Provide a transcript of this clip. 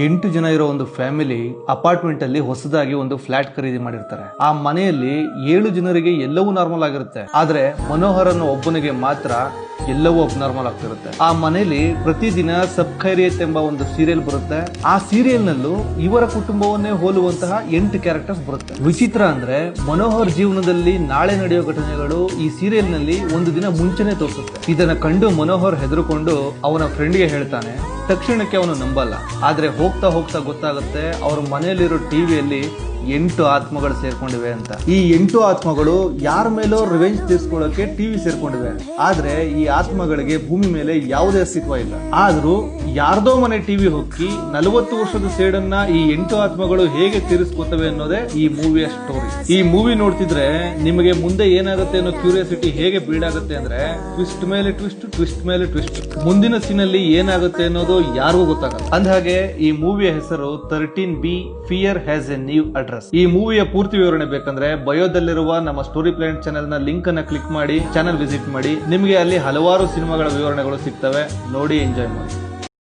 8 ಜನ ಇರೋ ಒಂದು ಫ್ಯಾಮಿಲಿ ಅಪಾರ್ಟ್ಮೆಂಟ್ ಅಲ್ಲಿ ಹೊಸದಾಗಿ ಒಂದು ಫ್ಲಾಟ್ ಖರೀದಿ ಮಾಡಿರ್ತಾರೆ. ಆ ಮನೆಯಲ್ಲಿ 7 ಜನರಿಗೆ ಎಲ್ಲವೂ ನಾರ್ಮಲ್ ಆಗಿರುತ್ತೆ, ಆದ್ರೆ ಮನೋಹರ್ ಅನ್ನೋ ಒಬ್ಬನಿಗೆ ಮಾತ್ರ ಎಲ್ಲವೂ ಅಬ್ನಾರ್ಮಲ್ ಆಗ್ತಿರುತ್ತೆ. ಆ ಮನೆಯಲ್ಲಿ ಪ್ರತಿದಿನ ಸಬ್ ಖೈರಿಯತ್ ಎಂಬ ಒಂದು ಸೀರಿಯಲ್ ಬರುತ್ತೆ. ಆ ಸೀರಿಯಲ್ ನಲ್ಲೂ ಇವರ ಕುಟುಂಬವನ್ನೇ ಹೋಲುವಂತಹ 8 ಕ್ಯಾರೆಕ್ಟರ್ಸ್ ಬರುತ್ತೆ. ವಿಚಿತ್ರ ಅಂದ್ರೆ ಮನೋಹರ್ ಜೀವನದಲ್ಲಿ ನಾಳೆ ನಡೆಯೋ ಘಟನೆಗಳು ಈ ಸೀರಿಯಲ್ ನಲ್ಲಿ ಒಂದು ದಿನ ಮುಂಚೆನೆ ತೋರಿಸುತ್ತೆ. ಇದನ್ನ ಕಂಡು ಮನೋಹರ್ ಹೆದರ್ಕೊಂಡು ಅವನ ಫ್ರೆಂಡ್ಗೆ ಹೇಳ್ತಾನೆ. ತಕ್ಷಣಕ್ಕೆ ಅವನು ನಂಬಲ್ಲ, ಆದ್ರೆ ಹೋಗ್ತಾ ಹೋಗ್ತಾ ಗೊತ್ತಾಗುತ್ತೆ ಅವ್ರ ಮನೆಯಲ್ಲಿರೋ ಟಿವಿಯಲ್ಲಿ 8 ಆತ್ಮಗಳು ಸೇರ್ಕೊಂಡಿವೆ ಅಂತ. ಈ 8 ಆತ್ಮಗಳು ಯಾರ ಮೇಲೋ ರಿವೆಂಜ್ ತೀರ್ಸ್ಕೊಳ್ಳೋಕೆ ಟಿವಿ ಸೇರ್ಕೊಂಡಿವೆ. ಆದ್ರೆ ಈ ಆತ್ಮಗಳಿಗೆ ಭೂಮಿ ಮೇಲೆ ಯಾವುದೇ ಅಸ್ತಿತ್ವ ಇಲ್ಲ. ಆದ್ರೂ ಯಾರ್ದೋ ಮನೆ ಟಿವಿ ಹೊಕ್ಕಿ 40 ವರ್ಷದ ಸೇಡನ್ನ ಈ 8 ಆತ್ಮಗಳು ಹೇಗೆ ತೀರಿಸ್ಕೊತವೆ ಅನ್ನೋದೇ ಈ ಮೂವಿಯ ಸ್ಟೋರಿ. ಈ ಮೂವಿ ನೋಡ್ತಿದ್ರೆ ನಿಮಗೆ ಮುಂದೆ ಏನಾಗುತ್ತೆ ಅನ್ನೋ ಕ್ಯೂರಿಯಾಸಿಟಿ ಹೇಗೆ ಬೀಡಾಗುತ್ತೆ ಅಂದ್ರೆ ಟ್ವಿಸ್ಟ್ ಮೇಲೆ ಟ್ವಿಸ್ಟ್, ಟ್ವಿಸ್ಟ್ ಮೇಲೆ ಟ್ವಿಸ್ಟ್. ಮುಂದಿನ ಸೀನಲ್ಲಿ ಏನಾಗುತ್ತೆ ಅನ್ನೋದು ಯಾರಿಗೂ ಗೊತ್ತಾಗಲ್ಲ. ಅಂದಹಾಗೆ ಈ ಮೂವಿಯ ಹೆಸರು 13B fear has A new address. ಈ ಮೂವಿಯ ಪೂರ್ತಿ ವಿವರಣೆ ಬೇಕಂದ್ರೆ ಬಯೋದಲ್ಲಿರುವ ನಮ್ಮ ಸ್ಟೋರಿ ಪ್ಲಾನೆಟ್ ಚಾನೆಲ್ ನ ಲಿಂಕ್ ಅನ್ನ ಕ್ಲಿಕ್ ಮಾಡಿ ಚಾನೆಲ್ ವಿಸಿಟ್ ಮಾಡಿ. ನಿಮಗೆ ಅಲ್ಲಿ ಹಲವಾರು ಸಿನಿಮಾಗಳ ವಿವರಣೆಗಳು ಸಿಗ್ತವೆ, ನೋಡಿ ಎಂಜಾಯ್ ಮಾಡಿ.